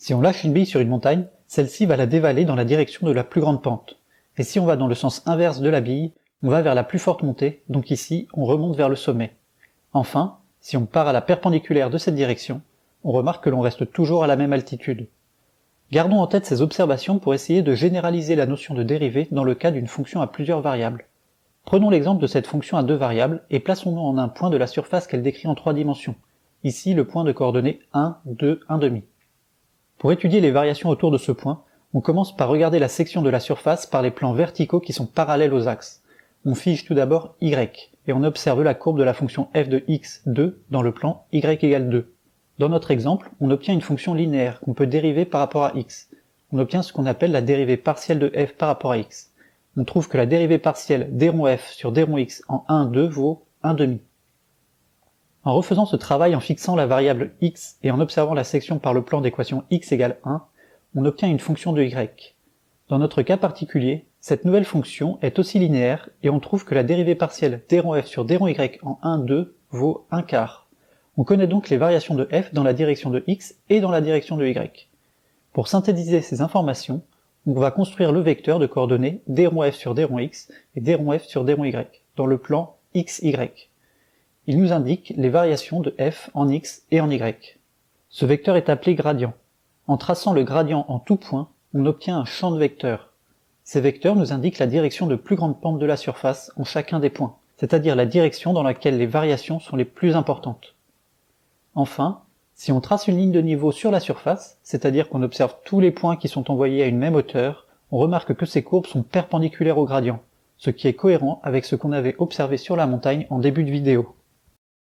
Si on lâche une bille sur une montagne, celle-ci va la dévaler dans la direction de la plus grande pente. Et si on va dans le sens inverse de la bille, on va vers la plus forte montée, donc ici, on remonte vers le sommet. Enfin, si on part à la perpendiculaire de cette direction, on remarque que l'on reste toujours à la même altitude. Gardons en tête ces observations pour essayer de généraliser la notion de dérivée dans le cas d'une fonction à plusieurs variables. Prenons l'exemple de cette fonction à deux variables et plaçons-nous en un point de la surface qu'elle décrit en 3 dimensions. Ici, le point de coordonnées 1, 2, 1,5. Pour étudier les variations autour de ce point, on commence par regarder la section de la surface par les plans verticaux qui sont parallèles aux axes. On fige tout d'abord y, et on observe la courbe de la fonction f de x, 2, dans le plan y égale 2. Dans notre exemple, on obtient une fonction linéaire qu'on peut dériver par rapport à x. On obtient ce qu'on appelle la dérivée partielle de f par rapport à x. On trouve que la dérivée partielle d rond f sur d rond x en 1, 2 vaut 1,5. En refaisant ce travail en fixant la variable x et en observant la section par le plan d'équation x égale 1, on obtient une fonction de y. Dans notre cas particulier, cette nouvelle fonction est aussi linéaire et on trouve que la dérivée partielle d rond f sur d rond y en 1, 2 vaut 1/4. On connaît donc les variations de f dans la direction de x et dans la direction de y. Pour synthétiser ces informations, on va construire le vecteur de coordonnées d rond f sur d rond x et d rond f sur d rond y dans le plan xy. Il nous indique les variations de f en x et en y. Ce vecteur est appelé gradient. En traçant le gradient en tout point, on obtient un champ de vecteurs. Ces vecteurs nous indiquent la direction de plus grande pente de la surface en chacun des points, c'est-à-dire la direction dans laquelle les variations sont les plus importantes. Enfin, si on trace une ligne de niveau sur la surface, c'est-à-dire qu'on observe tous les points qui sont envoyés à une même hauteur, on remarque que ces courbes sont perpendiculaires au gradient, ce qui est cohérent avec ce qu'on avait observé sur la montagne en début de vidéo.